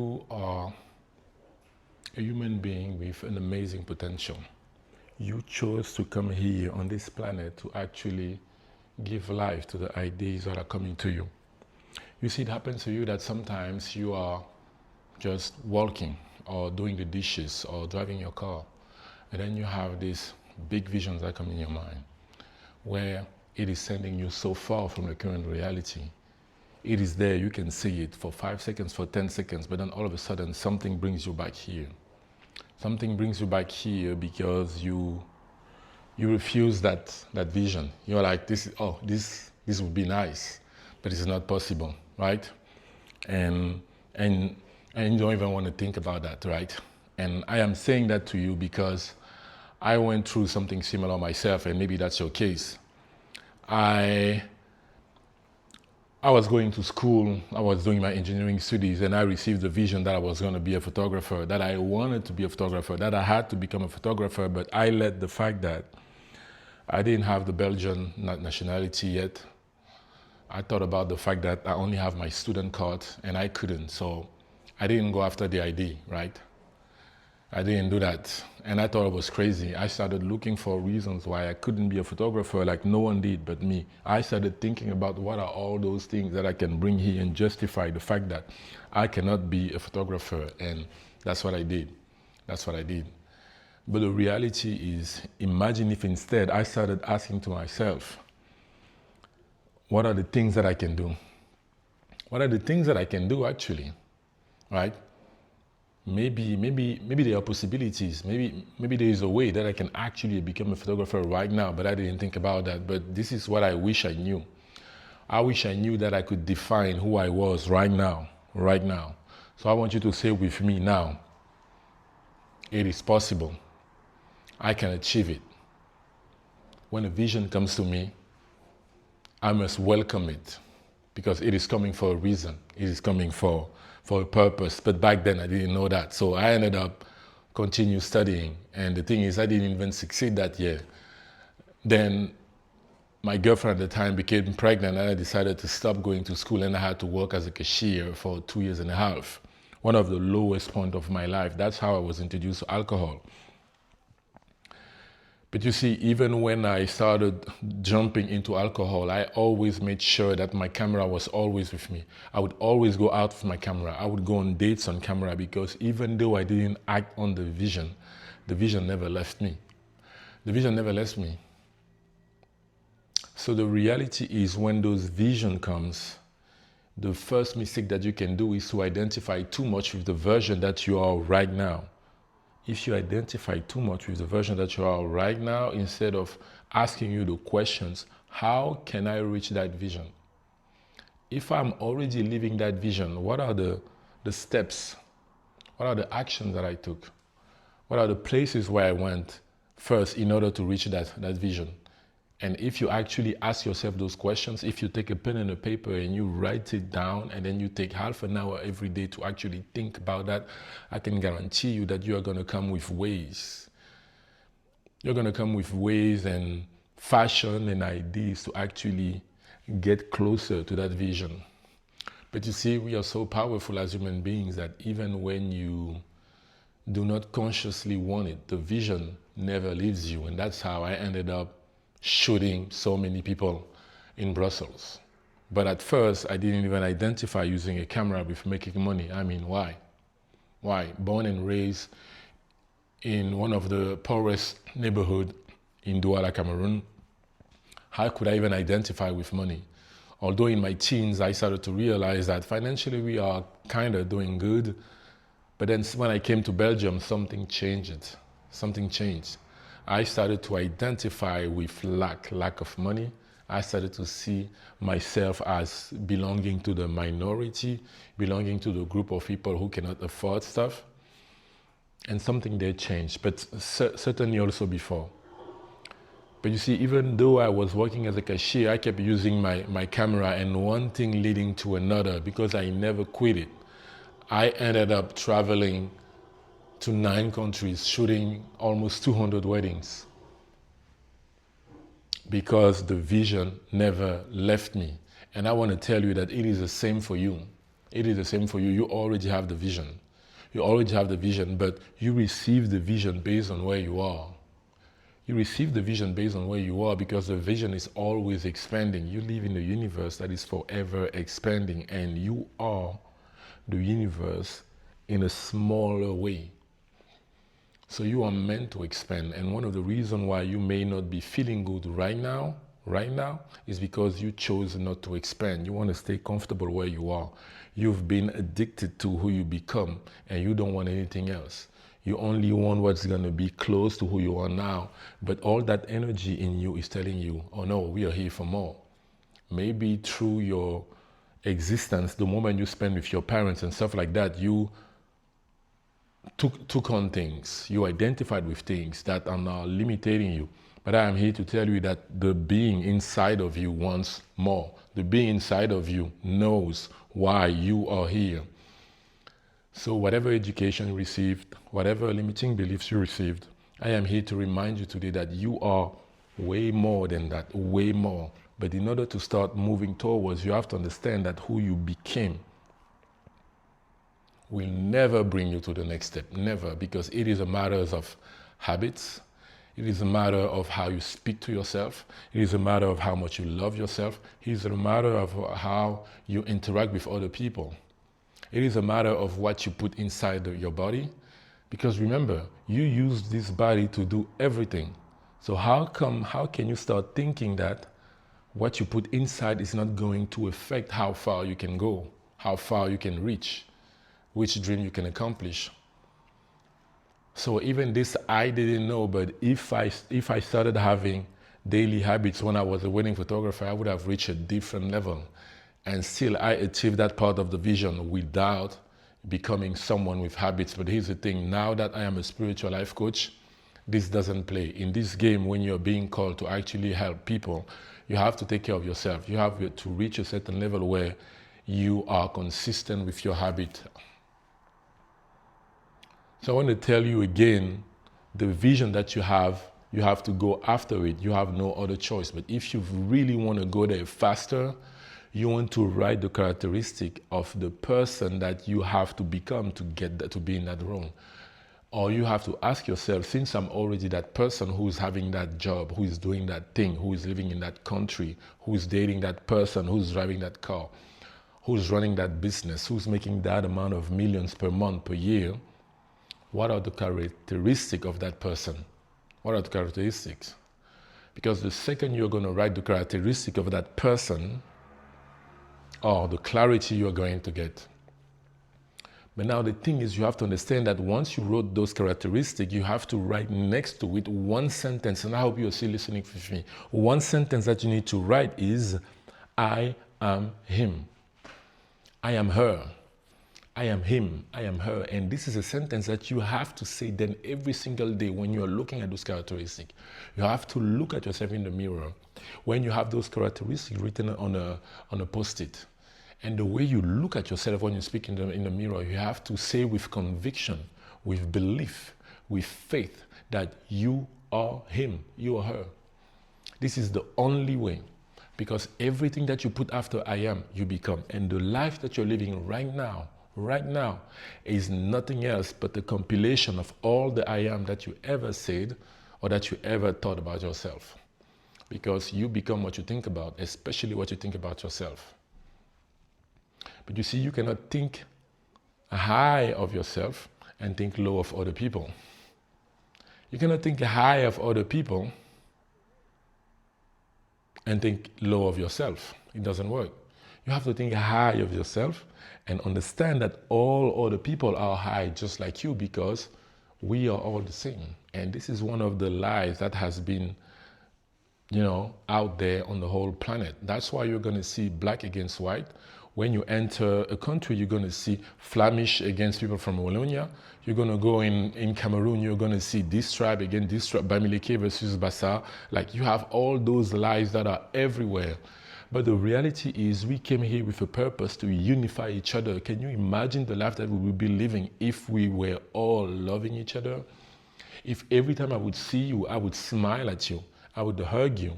You are a human being with an amazing potential. You chose to come here on this planet to actually give life to the ideas that are coming to you. You see, it happens to you that sometimes you are just walking or doing the dishes or driving your car, and then you have these big visions that come in your mind where it is sending you so far from the current reality. It is there, you can see it for 5 seconds, for 10 seconds, but then all of a sudden something brings you back here. Something brings you back here because you refuse that vision. You're like, this would be nice, but it's not possible, right? And and and you don't even want to think about that, right? And I am saying that to you because I went through something similar myself, and maybe that's your case. I was going to school, I was doing my engineering studies, and I received the vision that I was going to be a photographer, that I wanted to be a photographer, that I had to become a photographer, but I let the fact that I didn't have the Belgian nationality yet. I thought about the fact that I only have my student card, and I couldn't, so I didn't go after the ID, right? I didn't do that, and I thought it was crazy. I started looking for reasons why I couldn't be a photographer like no one did but me. I started thinking about what are all those things that I can bring here and justify the fact that I cannot be a photographer, and that's what I did. That's what I did. But the reality is, imagine if instead I started asking to myself, what are the things that I can do? What are the things that I can do actually, right? Maybe there are possibilities. Maybe there is a way that I can actually become a photographer right now, but I didn't think about that. But this is what I wish I knew. I wish I knew that I could define who I was right now, right now. So I want you to say with me now, it is possible. I can achieve it. When a vision comes to me, I must welcome it because it is coming for a reason. It is coming for a purpose. But back then I didn't know that. So I ended up continue studying. And the thing is, I didn't even succeed that year. Then my girlfriend at the time became pregnant, and I decided to stop going to school, and I had to work as a cashier for 2.5 years. One of the lowest points of my life. That's how I was introduced to alcohol. But you see, even when I started jumping into alcohol, I always made sure that my camera was always with me. I would always go out with my camera. I would go on dates on camera because even though I didn't act on the vision never left me. The vision never left me. So the reality is, when those vision comes, the first mistake that you can do is to identify too much with the version that you are right now. If you identify too much with the version that you are right now, instead of asking you the questions, how can I reach that vision? If I'm already living that vision, what are the steps? What are the actions that I took? What are the places where I went first in order to reach that vision? And if you actually ask yourself those questions, if you take a pen and a paper and you write it down, and then you take half an hour every day to actually think about that, I can guarantee you that you are going to come with ways. You're going to come with ways and fashion and ideas to actually get closer to that vision. But you see, we are so powerful as human beings that even when you do not consciously want it, the vision never leaves you. And that's how I ended up shooting so many people in Brussels. But at first, I didn't even identify using a camera with making money. I mean, why? Why? Born and raised in one of the poorest neighborhoods in Douala, Cameroon, how could I even identify with money? Although in my teens, I started to realize that financially we are kind of doing good. But then when I came to Belgium, something changed. Something changed. I started to identify with lack of money. I started to see myself as belonging to the minority, belonging to the group of people who cannot afford stuff. And something there changed, but certainly also before. But you see, even though I was working as a cashier, I kept using my camera, and one thing leading to another, because I never quit it. I ended up traveling to 9 countries, shooting almost 200 weddings because the vision never left me. And I want to tell you that it is the same for you. It is the same for you. You already have the vision. You already have the vision, but you receive the vision based on where you are. You receive the vision based on where you are because the vision is always expanding. You live in a universe that is forever expanding, and you are the universe in a smaller way. So you are meant to expand. And one of the reasons why you may not be feeling good right now, is because you chose not to expand. You want to stay comfortable where you are. You've been addicted to who you become, and you don't want anything else. You only want what's going to be close to who you are now. But all that energy in you is telling you, oh no, we are here for more. Maybe through your existence, the moment you spend with your parents and stuff like that, you took on things. You identified with things that are now limiting you. But I am here to tell you that the being inside of you wants more. The being inside of you knows why you are here. So whatever education you received, whatever limiting beliefs you received, I am here to remind you today that you are way more than that, way more. But in order to start moving towards, you have to understand that who you became will never bring you to the next step, never, because it is a matter of habits. It is a matter of how you speak to yourself. It is a matter of how much you love yourself. It is a matter of how you interact with other people. It is a matter of what you put inside your body. Because remember, you use this body to do everything. So how can you start thinking that what you put inside is not going to affect how far you can go, how far you can reach, which dream you can accomplish? So even this I didn't know, but if I started having daily habits when I was a wedding photographer, I would have reached a different level. And still I achieved that part of the vision without becoming someone with habits. But here's the thing, now that I am a spiritual life coach, this doesn't play. In this game, when you're being called to actually help people, you have to take care of yourself. You have to reach a certain level where you are consistent with your habit. So I want to tell you again, the vision that you have to go after it. You have no other choice. But if you really want to go there faster, you want to write the characteristic of the person that you have to become to get that, to be in that role. Or you have to ask yourself, since I'm already that person who's having that job, who is doing that thing, who is living in that country, who is dating that person, who's driving that car, who's running that business, who's making that amount of millions per month, per year, what are the characteristics of that person? What are the characteristics? Because the second you're going to write the characteristic of that person, or the clarity you're going to get. But now the thing is, you have to understand that once you wrote those characteristics, you have to write next to it one sentence, and I hope you're still listening with me. One sentence that you need to write is, I am him. I am her. I am him, I am her. And this is a sentence that you have to say then every single day when you are looking at those characteristics. You have to look at yourself in the mirror when you have those characteristics written on a post-it. And the way you look at yourself when you speak in the mirror, you have to say with conviction, with belief, with faith that you are him, you are her. This is the only way. Because everything that you put after I am, you become. And the life that you're living right now is nothing else but the compilation of all the I am that you ever said or that you ever thought about yourself. Because you become what you think about, especially what you think about yourself. But you see, you cannot think high of yourself and think low of other people. You cannot think high of other people and think low of yourself. It doesn't work. You have to think high of yourself and understand that all other people are high just like you, because we are all the same. And this is one of the lies that has been, out there on the whole planet. That's why you're going to see black against white. When you enter a country, you're going to see Flemish against people from Wallonia. You're going to go in Cameroon, you're going to see this tribe against this tribe, Bamileke versus Bassa. Like, you have all those lies that are everywhere. But the reality is, we came here with a purpose to unify each other. Can you imagine the life that we would be living if we were all loving each other? If every time I would see you, I would smile at you, I would hug you,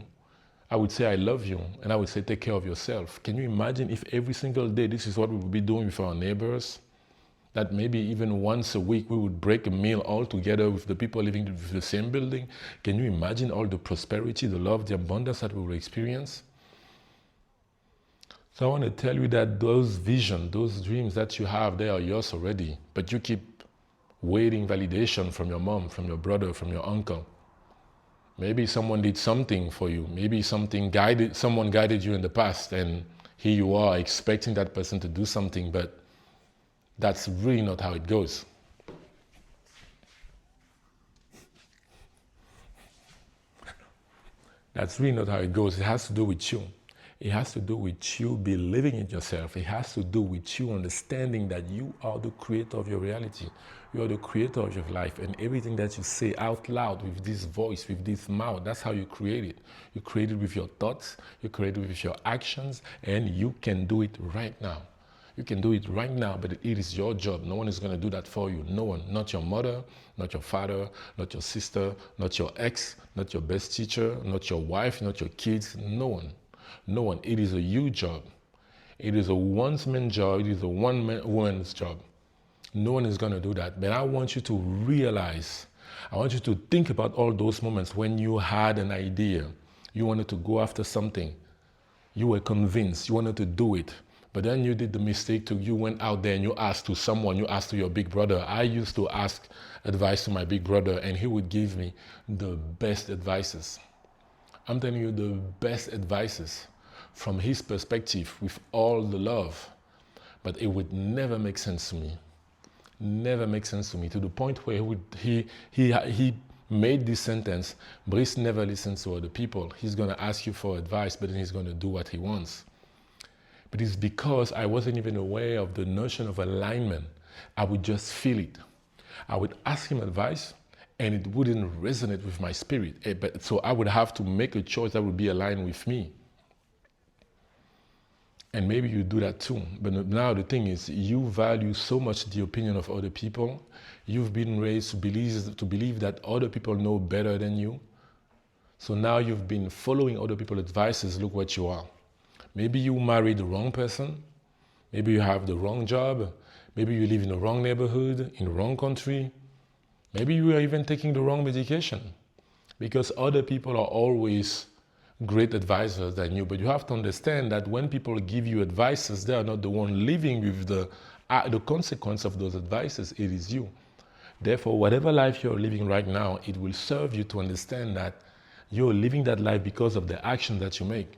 I would say I love you, and I would say take care of yourself. Can you imagine if every single day this is what we would be doing with our neighbors? That maybe even once a week we would break a meal all together with the people living in the same building. Can you imagine all the prosperity, the love, the abundance that we will experience? So I want to tell you that those visions, those dreams that you have, they are yours already. But you keep waiting validation from your mom, from your brother, from your uncle. Maybe someone did something for you. Maybe someone guided you in the past, and here you are expecting that person to do something, but that's really not how it goes. That's really not how it goes. It has to do with you. It has to do with you believing in yourself. It has to do with you understanding that you are the creator of your reality. You are the creator of your life, and everything that you say out loud with this voice, with this mouth, that's how you create it. You create it with your thoughts, you create it with your actions, and you can do it right now. You can do it right now, but it is your job. No one is going to do that for you. No one. Not your mother, not your father, not your sister, not your ex, not your best teacher, not your wife, not your kids. No one. No one. It is a you job. It is a one-man job. It is a one-woman's job. No one is going to do that. But I want you to realize, I want you to think about all those moments when you had an idea. You wanted to go after something. You were convinced. You wanted to do it. But then you did the mistake you went out there and you asked to someone, you asked to your big brother. I used to ask advice to my big brother, and he would give me the best advices. I'm telling you, the best advices from his perspective with all the love. But it would never make sense to me. Never make sense to me, to the point where he made this sentence: Brice never listens to other people. He's going to ask you for advice, but then he's going to do what he wants. But it's because I wasn't even aware of the notion of alignment. I would just feel it. I would ask him advice, and it wouldn't resonate with my spirit. So I would have to make a choice that would be aligned with me. And maybe you do that too. But now the thing is, you value so much the opinion of other people. You've been raised to believe that other people know better than you. So now you've been following other people's advices. Look what you are. Maybe you married the wrong person. Maybe you have the wrong job. Maybe you live in the wrong neighborhood, in the wrong country. Maybe you are even taking the wrong medication. Because other people are always great advisors than you. But you have to understand that when people give you advices, they are not the one living with the consequence of those advices. It is you. Therefore, whatever life you're living right now, it will serve you to understand that you're living that life because of the action that you make.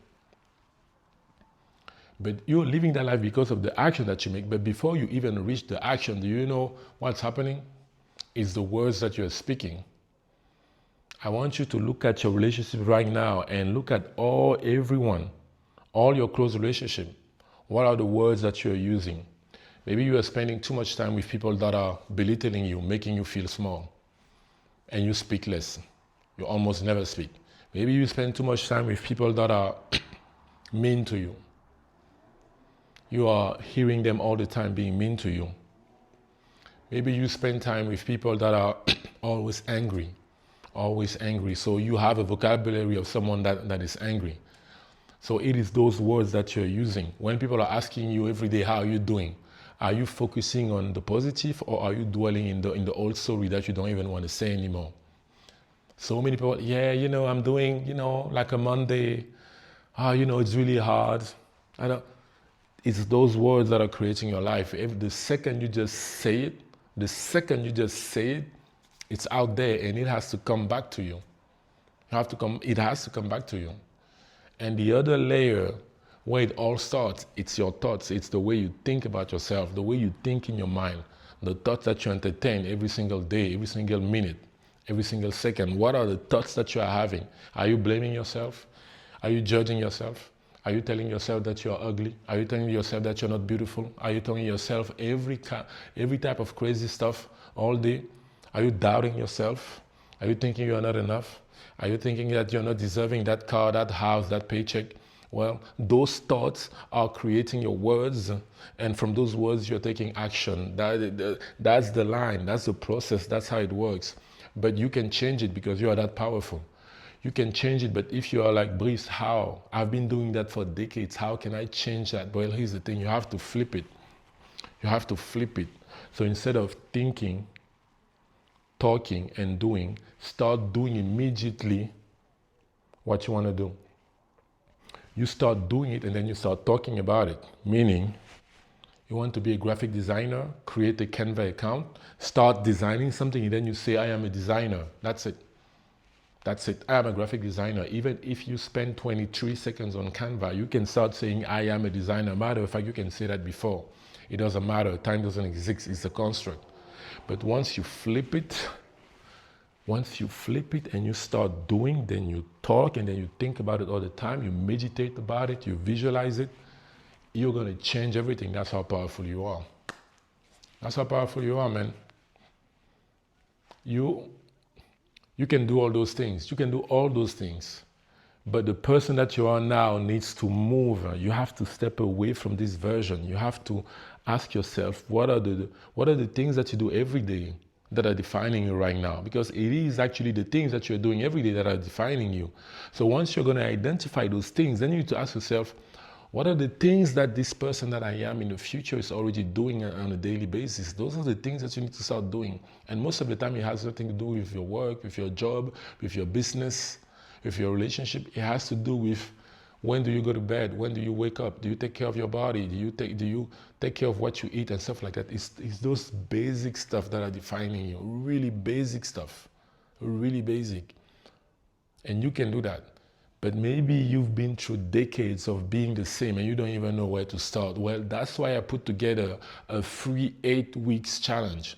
But you're living that life because of the action that you make. But before you even reach the action, do you know what's happening? It's the words that you're speaking. I want you to look at your relationship right now and look at everyone, all your close relationship. What are the words that you're using? Maybe you are spending too much time with people that are belittling you, making you feel small, and you speak less. You almost never speak. Maybe you spend too much time with people that are mean to you. You are hearing them all the time being mean to you. Maybe you spend time with people that are always angry. So you have a vocabulary of someone that is angry. So it is those words that you're using. When people are asking you every day, how are you doing? Are you focusing on the positive, or are you dwelling in the old story that you don't even want to say anymore? So many people, I'm doing, like a Monday. It's really hard. It's those words that are creating your life. If the second you just say it, it's out there, and it has to come back to you. It has to come back to you. And the other layer where it all starts, it's your thoughts. It's the way you think about yourself, the way you think in your mind, the thoughts that you entertain every single day, every single minute, every single second. What are the thoughts that you are having? Are you blaming yourself? Are you judging yourself? Are you telling yourself that you're ugly? Are you telling yourself that you're not beautiful? Are you telling yourself every type of crazy stuff all day? Are you doubting yourself? Are you thinking you're not enough? Are you thinking that you're not deserving that car, that house, that paycheck? Well, those thoughts are creating your words, and from those words you're taking action. That's the line, that's the process, that's how it works. But you can change it because you are that powerful. You can change it, but if you are like, Brice, how? I've been doing that for decades. How can I change that? Well, here's the thing. You have to flip it. You have to flip it. So instead of thinking, talking, and doing, start doing immediately what you want to do. You start doing it and then you start talking about it. Meaning, you want to be a graphic designer, create a Canva account, start designing something, and then you say, I am a designer. That's it. That's it. I am a graphic designer. Even if you spend 23 seconds on Canva, you can start saying, I am a designer. Matter of fact, you can say that before. It doesn't matter. Time doesn't exist. It's a construct. But once you flip it and you start doing, then you talk and then you think about it all the time, you meditate about it, you visualize it, you're going to change everything. That's how powerful you are. That's how powerful you are, man. You can do all those things. You can do all those things. But the person that you are now needs to move. You have to step away from this version. You have to ask yourself, what are the things that you do every day that are defining you right now? Because it is actually the things that you're doing every day that are defining you. So once you're going to identify those things, then you need to ask yourself, what are the things that this person that I am in the future is already doing on a daily basis? Those are the things that you need to start doing. And most of the time, it has nothing to do with your work, with your job, with your business, with your relationship. It has to do with, when do you go to bed? When do you wake up? Do you take care of your body? Do you take care of what you eat and stuff like that? It's those basic stuff that are defining you. Really basic stuff. Really basic. And you can do that. But maybe you've been through decades of being the same and you don't even know where to start. Well, that's why I put together a free 8 weeks challenge.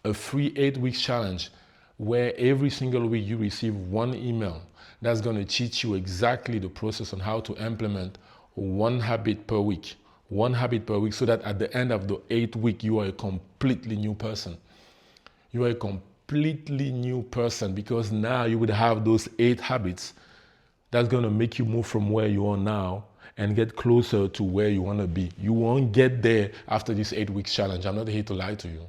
A free 8 weeks challenge where every single week you receive one email that's going to teach you exactly the process on how to implement one habit per week. One habit per week, so that at the end of the 8th week, you are a completely new person. You are a completely new person, because now you would have those 8 habits that's going to make you move from where you are now and get closer to where you want to be. You won't get there after this 8 weeks challenge. I'm not here to lie to you.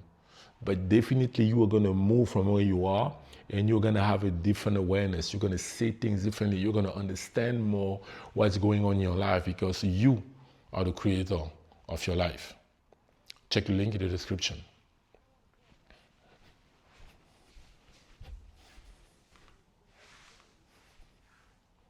But definitely you are going to move from where you are, and you're going to have a different awareness. You're going to see things differently. You're going to understand more what's going on in your life, because you are the creator of your life. Check the link in the description.